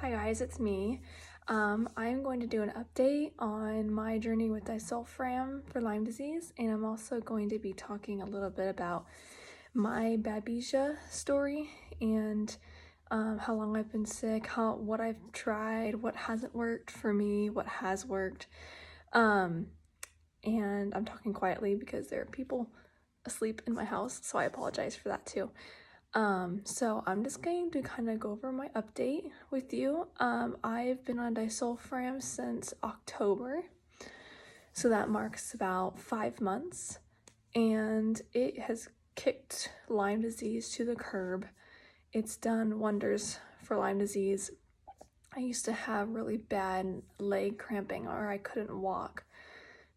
Hi guys, it's me. I'm going to do an update on my journey with Disulfiram for Lyme disease, and I'm also going to be talking a little bit about my Babesia story and how long I've been sick, what I've tried, what hasn't worked for me, what has worked. And I'm talking quietly because there are people asleep in my house, so I apologize for that too. So I'm just going to kind of go over my update with you. I've been on Disulfiram since October, so that marks about 5 months, and it has kicked Lyme disease to the curb. It's done wonders for Lyme disease. I used to have really bad leg cramping, or I couldn't walk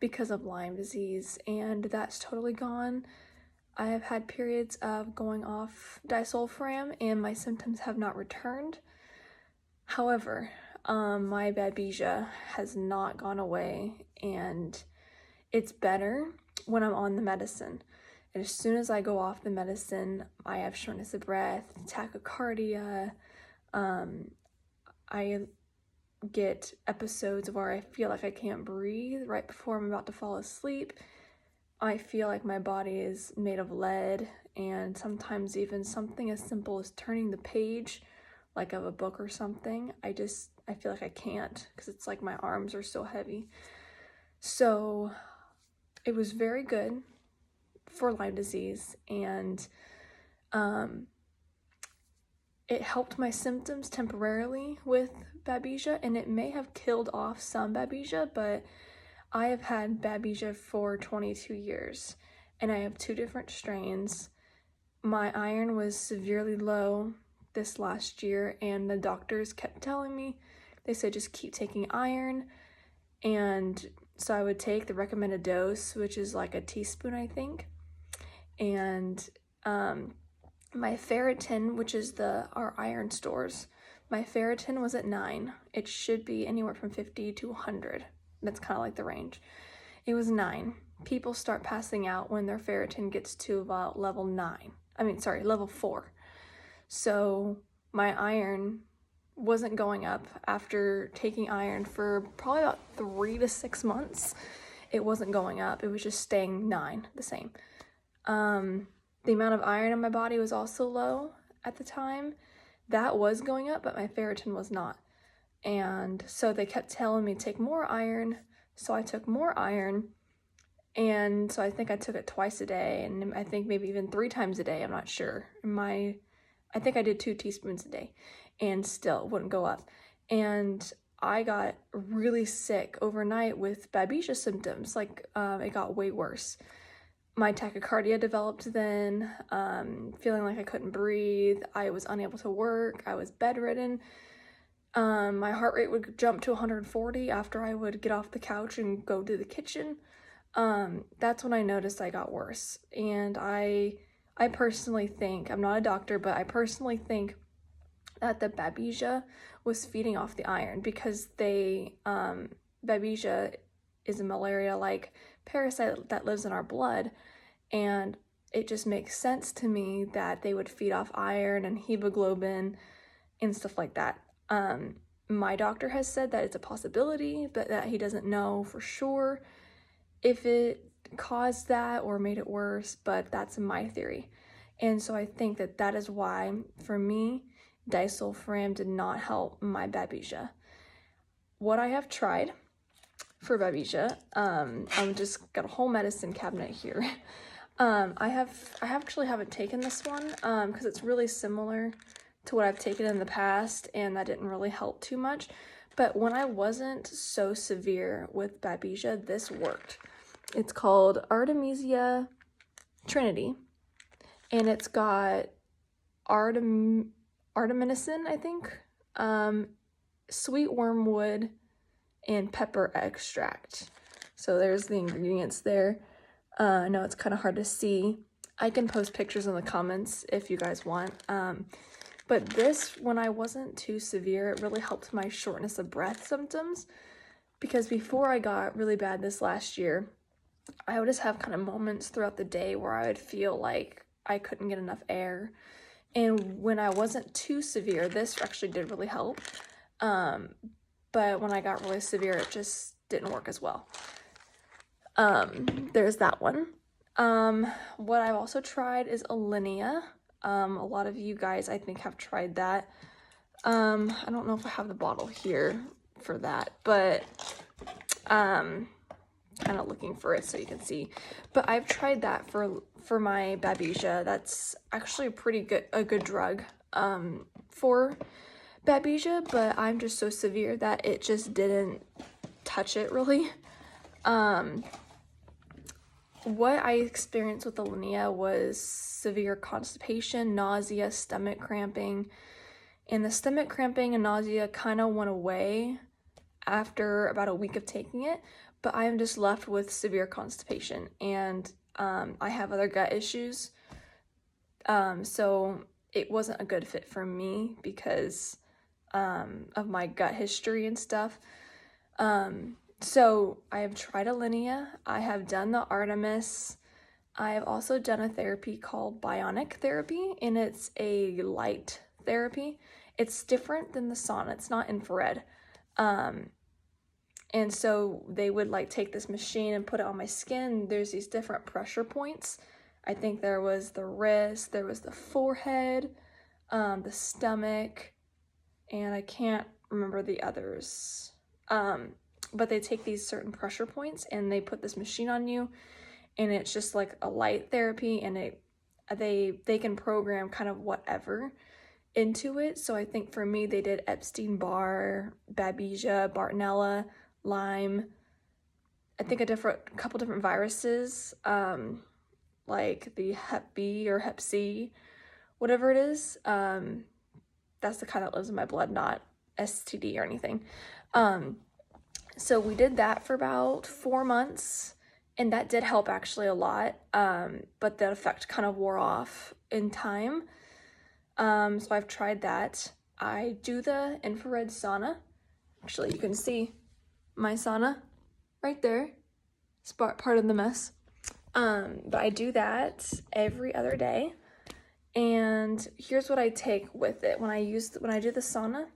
because of Lyme disease, and that's totally gone. I have had periods of going off Disulfiram and my symptoms have not returned. However, my Babesia has not gone away, and it's better when I'm on the medicine. And as soon as I go off the medicine, I have shortness of breath, tachycardia. I get episodes where I feel like I can't breathe right before I'm about to fall asleep. I feel like my body is made of lead, and sometimes even something as simple as turning the page, like of a book or something, I feel like I can't because it's like my arms are so heavy. So it was very good for Lyme disease, and it helped my symptoms temporarily with Babesia, and it may have killed off some Babesia, but I have had Babesia for 22 years, and I have 2 different strains. My iron was severely low this last year, and the doctors kept telling me, they said just keep taking iron, and so I would take the recommended dose, which is like a teaspoon, I think, and my ferritin, which is our iron stores, my ferritin was at 9. It should be anywhere from 50 to 100. That's kind of like the range. It was 9. People start passing out when their ferritin gets to about level 4. So my iron wasn't going up after taking iron for probably about 3 to 6 months. It wasn't going up. It was just staying 9, the same. The amount of iron in my body was also low at the time. That was going up, but my ferritin was not. And so they kept telling me to take more iron, so I took more iron, and so I think I took it twice a day, and I think maybe even 3 times a day, I'm not sure. I think I did 2 teaspoons a day, and still it wouldn't go up. And I got really sick overnight with Babesia symptoms, like it got way worse. My tachycardia developed then, feeling like I couldn't breathe, I was unable to work, I was bedridden. My heart rate would jump to 140 after I would get off the couch and go to the kitchen. That's when I noticed I got worse. And I personally think, I'm not a doctor, but I personally think that the Babesia was feeding off the iron, because Babesia is a malaria-like parasite that lives in our blood, and it just makes sense to me that they would feed off iron and hemoglobin and stuff like that. My doctor has said that it's a possibility, but that he doesn't know for sure if it caused that or made it worse, but that's my theory. And so I think that is why, for me, Disulfiram did not help my Babesia. What I have tried for Babesia, I'm just got a whole medicine cabinet here. I actually haven't taken this one, because it's really similar to what I've taken in the past, and that didn't really help too much. But when I wasn't so severe with Babesia, this worked. It's called Artemisia Trinity, and it's got artemisinin, I think, sweet wormwood, and pepper extract. So there's the ingredients there. I know it's kind of hard to see. I can post pictures in the comments if you guys want. But this, when I wasn't too severe, it really helped my shortness of breath symptoms, because before I got really bad this last year, I would just have kind of moments throughout the day where I would feel like I couldn't get enough air. And when I wasn't too severe, this actually did really help. But when I got really severe, it just didn't work as well. There's that one. What I've also tried is Alinea. A lot of you guys, I think, have tried that. I don't know if I have the bottle here for that, but kind of looking for it so you can see. But I've tried that for my Babesia. That's actually a good drug for Babesia, but I'm just so severe that it just didn't touch it really. What I experienced with Alinea was severe constipation, nausea, stomach cramping, and the stomach cramping and nausea kind of went away after about a week of taking it, but I'm just left with severe constipation, and I have other gut issues, so it wasn't a good fit for me because of my gut history and stuff. So I have tried Alinea, I have done the Artemis, I have also done a therapy called bionic therapy, and it's a light therapy. It's different than the sauna, it's not infrared. And so they would like take this machine and put it on my skin. There's these different pressure points. I think there was the wrist, there was the forehead, the stomach, and I can't remember the others. But they take these certain pressure points and they put this machine on you, and it's just like a light therapy, and they can program kind of whatever into it. So I think for me, they did Epstein-Barr, Babesia, Bartonella, Lyme, I think a couple different viruses, like the Hep B or Hep C, whatever it is. That's the kind that lives in my blood, not STD or anything. So we did that for about 4 months, and that did help actually a lot, but the effect kind of wore off in time. So I've tried that. I do the infrared sauna. Actually, you can see my sauna right there. It's part of the mess. But I do that every other day. And here's what I take with it. When I do the sauna,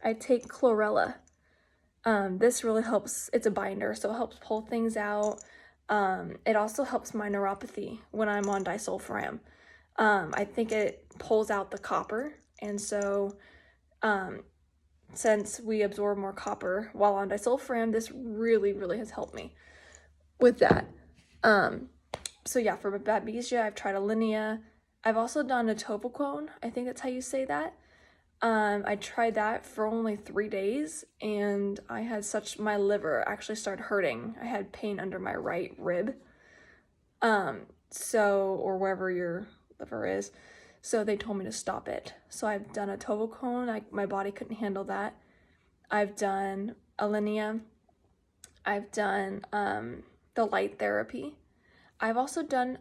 I take chlorella. This really helps. It's a binder, so it helps pull things out. It also helps my neuropathy when I'm on disulfiram. I think it pulls out the copper, and so since we absorb more copper while on disulfiram, this really, really has helped me with that. So yeah, for Babesia, I've tried Alinea. I've also done atovaquone. I think that's how you say that. I tried that for only 3 days, and I had my liver actually started hurting. I had pain under my right rib. Or wherever your liver is. So they told me to stop it. So I've done atovaquone. My body couldn't handle that. I've done Alinea. I've done the light therapy. I've also done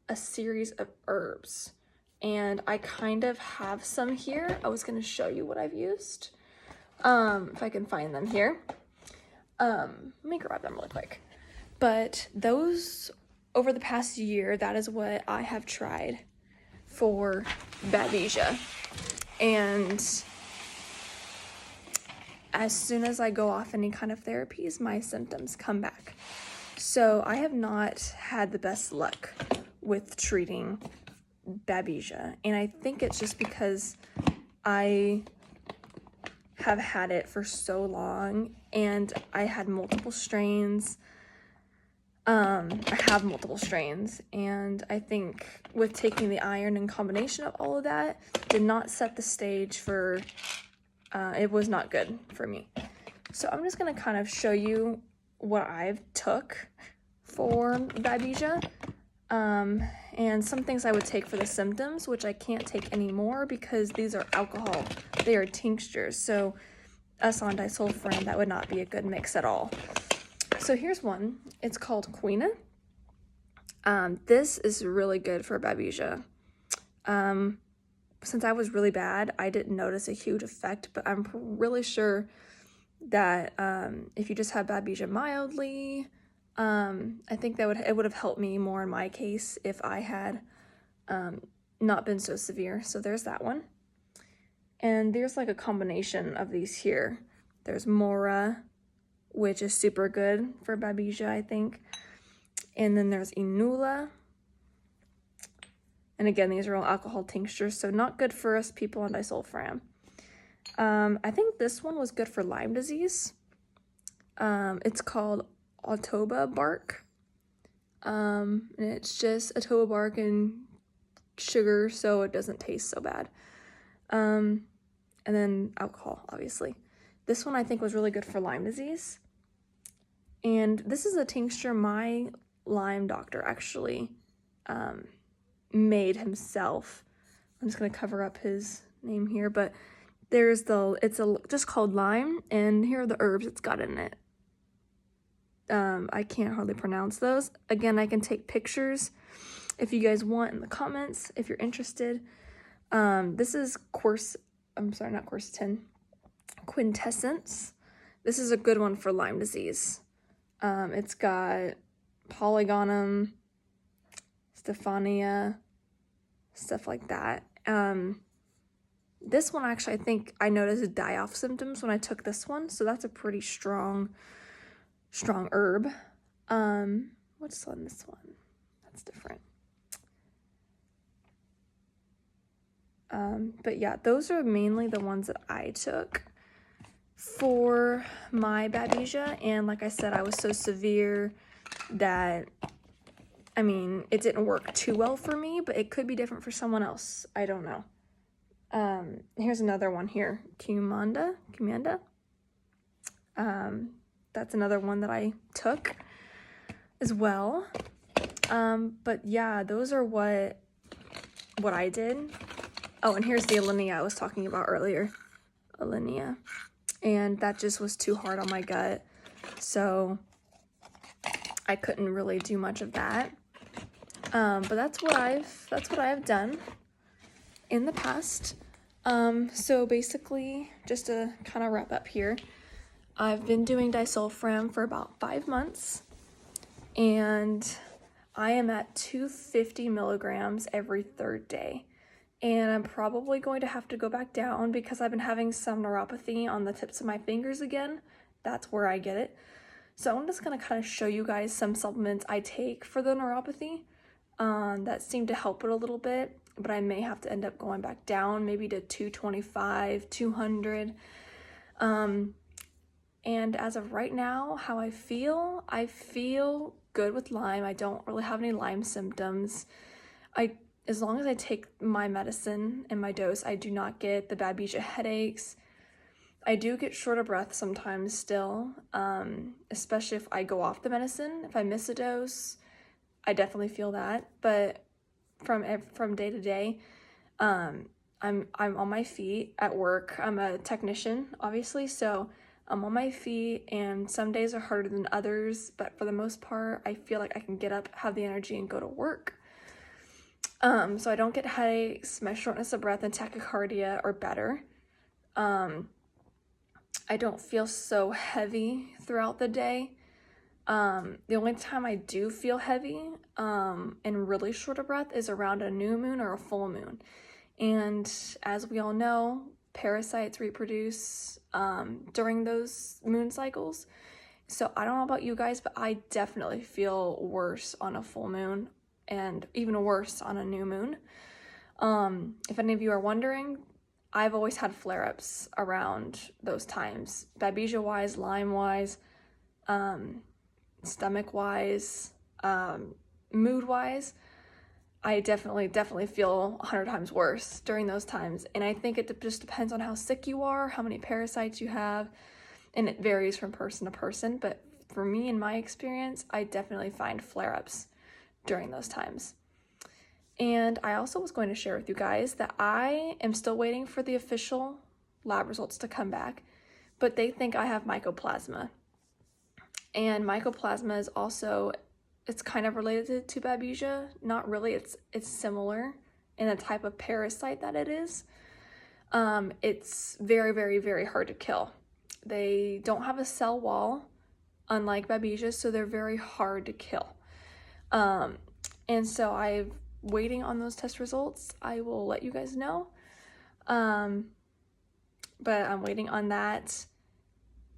a series of herbs, and I kind of have some here. I was going to show you what I've used, if I can find them here. Let me grab them really quick. But those, over the past year, that is what I have tried for Babesia. And as soon as I go off any kind of therapies, my symptoms come back. So I have not had the best luck with treating Babesia, and I think it's just because I have had it for so long, and I had multiple strains. I have multiple strains, and I think with taking the iron and combination of all of that did not set the stage for, it was not good for me. So I'm just going to kind of show you what I've took for Babesia, and some things I would take for the symptoms, which I can't take anymore because these are alcohol. They are tinctures, so us on disulfiram, that would not be a good mix at all. So here's one. It's called Quina. This is really good for Babesia. Since I was really bad, I didn't notice a huge effect, but I'm really sure that if you just have Babesia mildly, I think it would have helped me more in my case if I had not been so severe. So there's that one. And there's like a combination of these here. There's Mora, which is super good for Babesia, I think. And then there's Inula. And again, these are all alcohol tinctures, so not good for us people on Disulfiram. I think this one was good for Lyme disease. It's called Autoba bark. And it's just Autoba bark and sugar, so it doesn't taste so bad. And then alcohol, obviously. This one I think was really good for Lyme disease. And this is a tincture my Lyme doctor actually made himself. I'm just gonna cover up his name here, but there's just called Lyme, and here are the herbs it's got in it. I can't hardly pronounce those. Again, I can take pictures if you guys want in the comments, if you're interested. This is Quintessence. This is a good one for Lyme disease. It's got Polygonum, Stephania, stuff like that. This one actually, I think I noticed die-off symptoms when I took this one, so that's a pretty strong herb. What's on this one? That's different. But yeah, those are mainly the ones that I took for my Babesia, and like I said, I was so severe that, I mean, it didn't work too well for me, but it could be different for someone else. I don't know. Here's another one here, Cumanda. That's another one that I took as well. But yeah, those are what I did. Oh, and here's the Alinea I was talking about earlier. Alinea. And that just was too hard on my gut, so I couldn't really do much of that. But that's what I've done in the past. So basically, just to kind of wrap up here, I've been doing Disulfiram for about 5 months, and I am at 250 milligrams every 3rd day. And I'm probably going to have to go back down because I've been having some neuropathy on the tips of my fingers again. That's where I get it. So I'm just going to kind of show you guys some supplements I take for the neuropathy that seem to help it a little bit, but I may have to end up going back down maybe to 225, 200. And as of right now, how I feel good with Lyme. I don't really have any Lyme symptoms. As long as I take my medicine and my dose, I do not get the Babesia headaches. I do get short of breath sometimes still, especially if I go off the medicine. If I miss a dose, I definitely feel that. But from day to day, I'm on my feet at work. I'm a technician, obviously, so I'm on my feet, and some days are harder than others. But for the most part, I feel like I can get up, have the energy, and go to work. So I don't get headaches. My shortness of breath and tachycardia are better. I don't feel so heavy throughout the day. The only time I do feel heavy and really short of breath is around a new moon or a full moon. And as we all know, parasites reproduce during those moon cycles. So I don't know about you guys, but I definitely feel worse on a full moon and even worse on a new moon. If any of you are wondering, I've always had flare-ups around those times, Babesia-wise, Lyme-wise, stomach-wise, mood-wise. I definitely feel 100 times worse during those times, and I think it just depends on how sick you are, how many parasites you have, and it varies from person to person, but for me, in my experience, I definitely find flare-ups during those times. And I also was going to share with you guys that I am still waiting for the official lab results to come back, but they think I have mycoplasma. And mycoplasma is also, it's kind of related to Babesia. Not really, it's similar in the type of parasite that it is. It's very, very, very hard to kill. They don't have a cell wall, unlike Babesia, so they're very hard to kill. And so I'm waiting on those test results. I will let you guys know. but I'm waiting on that.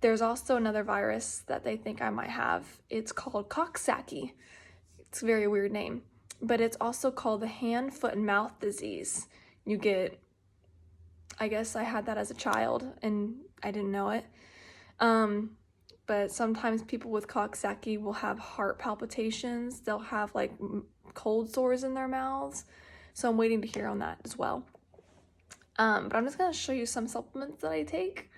There's also another virus that they think I might have. It's called Coxsackie. It's a very weird name, but it's also called the hand, foot, and mouth disease. You get, I guess I had that as a child and I didn't know it. But sometimes people with Coxsackie will have heart palpitations. They'll have like cold sores in their mouths. So I'm waiting to hear on that as well. But I'm just gonna show you some supplements that I take.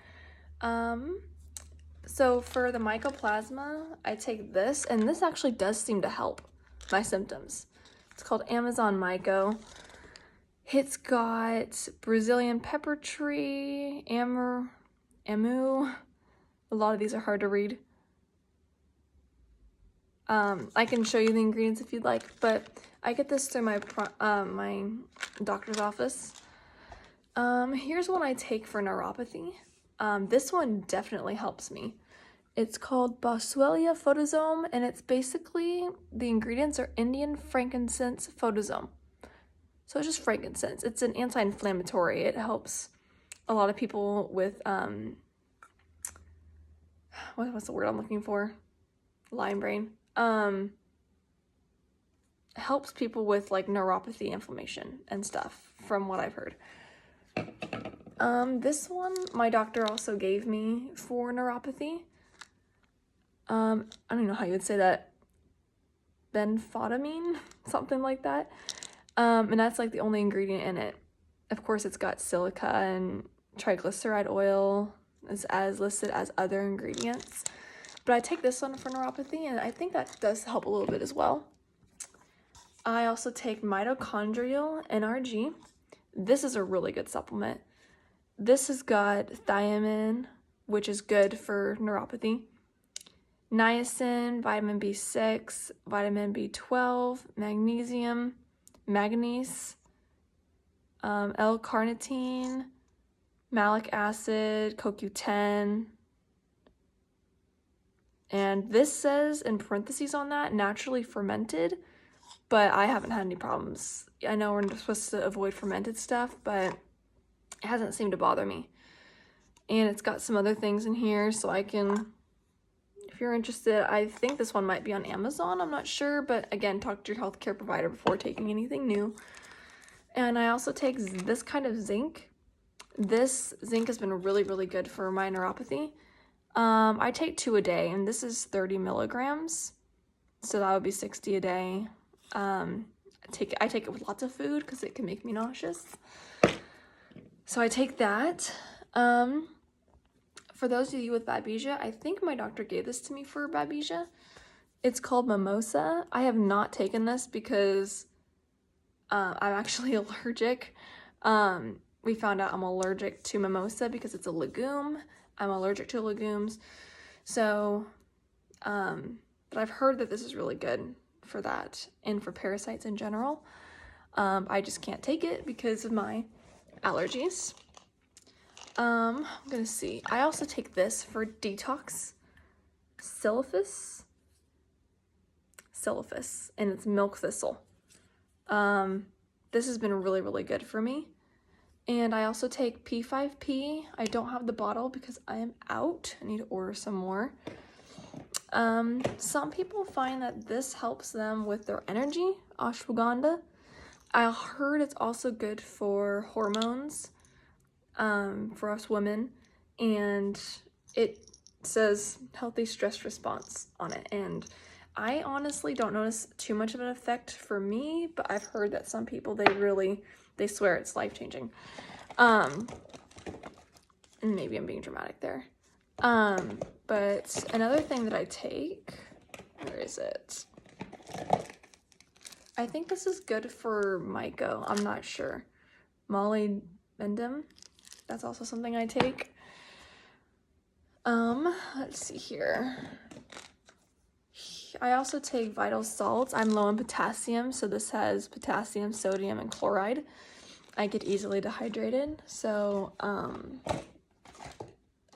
So for the mycoplasma, I take this, and this actually does seem to help my symptoms. It's called Amazon Myco. It's got Brazilian pepper tree, amu. A lot of these are hard to read. I can show you the ingredients if you'd like, but I get this through my doctor's office. Here's one I take for neuropathy. This one definitely helps me. It's called Boswellia photosome, and it's basically, the ingredients are Indian frankincense photosome. So it's just frankincense. It's an anti-inflammatory. It helps a lot of people with, what's the word I'm looking for? Lyme brain. Helps people with like neuropathy, inflammation, and stuff, from what I've heard. This one my doctor also gave me for neuropathy. I don't even know how you would say that. Benfotiamine, something like that. And that's like the only ingredient in it. Of course, it's got silica and triglyceride oil as listed as other ingredients. But I take this one for neuropathy, and I think that does help a little bit as well. I also take mitochondrial NRG. This is a really good supplement. This has got thiamine, which is good for neuropathy, niacin, vitamin B6, vitamin B12, magnesium, manganese, L-carnitine, malic acid, CoQ10, and this says in parentheses on that, naturally fermented, but I haven't had any problems. I know we're supposed to avoid fermented stuff, but it hasn't seemed to bother me. And it's got some other things in here, so I can, if you're interested, I think this one might be on Amazon, I'm not sure, but again, talk to your healthcare provider before taking anything new. And I also take this kind of zinc. This zinc has been really, really good for my neuropathy. I take 2 a day, and this is 30 milligrams, so that would be 60 a day. I take it with lots of food because it can make me nauseous. So I take that. For those of you with Babesia, I think my doctor gave this to me for Babesia. It's called Mimosa. I have not taken this because I'm actually allergic. We found out I'm allergic to mimosa because it's a legume. I'm allergic to legumes. So, but I've heard that this is really good for that and for parasites in general. I just can't take it because of my allergies. I'm gonna see. I also take this for detox. Silphus, and it's milk thistle. This has been really, really good for me. And I also take P5P. I don't have the bottle because I am out. I need to order some more. Some people find that this helps them with their energy, ashwagandha. I heard it's also good for hormones, for us women, and it says healthy stress response on it. And I honestly don't notice too much of an effect for me, but I've heard that some people, they swear it's life-changing. Maybe I'm being dramatic there. But another thing that I take, where is it? I think this is good for myco. I'm not sure. Molybdenum. That's also something I take. Let's see here. I also take vital salts. I'm low in potassium, so this has potassium, sodium, and chloride. I get easily dehydrated, so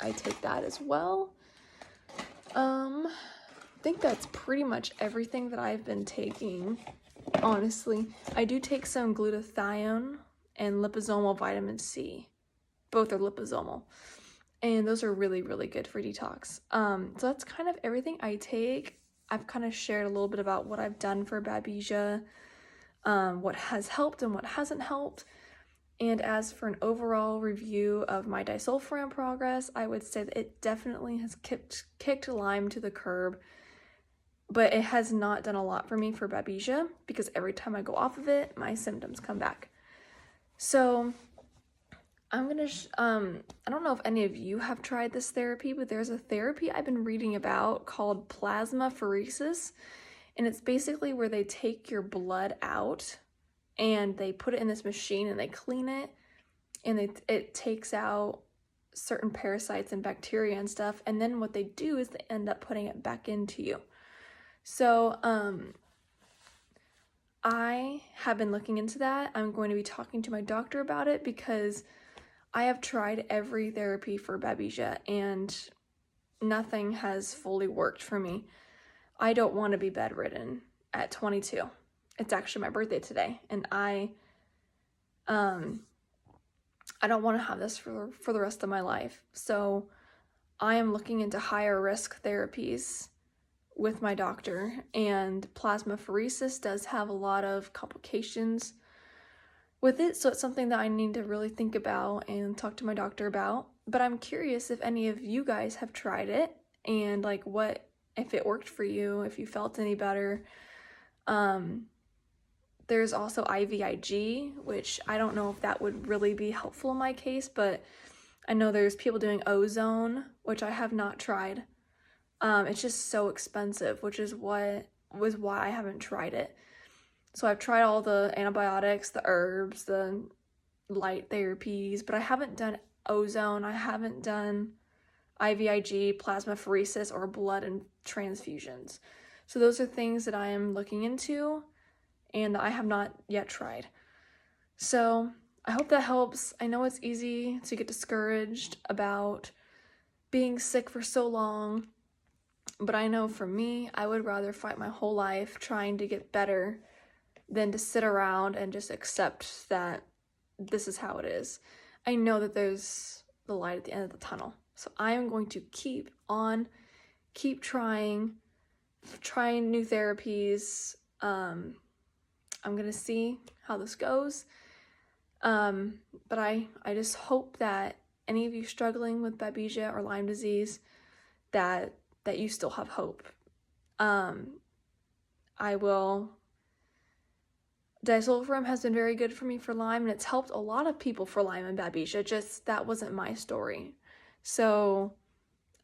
I take that as well. I think that's pretty much everything that I've been taking, honestly. I do take some glutathione and liposomal vitamin C. both are liposomal. And those are really, really good for detox. So that's kind of everything I take. I've kind of shared a little bit about what I've done for Babesia, what has helped and what hasn't helped. And as for an overall review of my Disulfiram progress, I would say that it definitely has kicked Lyme to the curb, but it has not done a lot for me for Babesia because every time I go off of it, my symptoms come back. So I'm gonna, I don't know if any of you have tried this therapy, but there's a therapy I've been reading about called plasmapheresis, and it's basically where they take your blood out and they put it in this machine and they clean it, and it takes out certain parasites and bacteria and stuff, and then what they do is they end up putting it back into you. So I have been looking into that. I'm going to be talking to my doctor about it because I have tried every therapy for Babesia and nothing has fully worked for me. I don't want to be bedridden at 22. It's actually my birthday today, and I don't want to have this for the rest of my life. So I am looking into higher risk therapies with my doctor, and plasmapheresis does have a lot of complications with it, so it's something that I need to really think about and talk to my doctor about. But I'm curious if any of you guys have tried it and like what, if it worked for you, if you felt any better. There's also IVIG, which I don't know if that would really be helpful in my case, but I know there's people doing ozone, which I have not tried. It's just so expensive, which is why I haven't tried it. So I've tried all the antibiotics, the herbs, the light therapies, but I haven't done ozone, I haven't done IVIG, plasmapheresis, or blood and transfusions. So those are things that I am looking into and that I have not yet tried. So I hope that helps. I know it's easy to get discouraged about being sick for so long, but I know for me, I would rather fight my whole life trying to get better than to sit around and just accept that this is how it is. I know that there's the light at the end of the tunnel. So I am going to keep trying new therapies. I'm going to see how this goes. But I just hope that any of you struggling with Babesia or Lyme disease, that you still have hope. Disulfiram has been very good for me for Lyme, and it's helped a lot of people for Lyme and Babesia, just that wasn't my story. So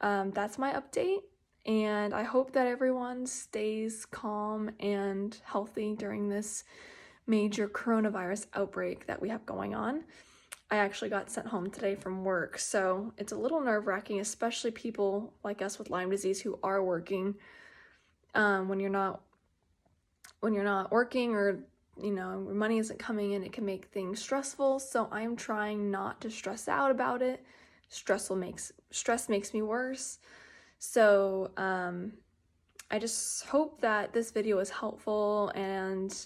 that's my update, and I hope that everyone stays calm and healthy during this major coronavirus outbreak that we have going on. I actually got sent home today from work, so it's a little nerve-wracking, especially people like us with Lyme disease who are working. When you're not working, or money isn't coming in, it can make things stressful. So I'm trying not to stress out about it. Stress makes me worse. So I just hope that this video is helpful, and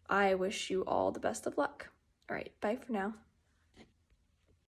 I wish you all the best of luck. All right, bye for now.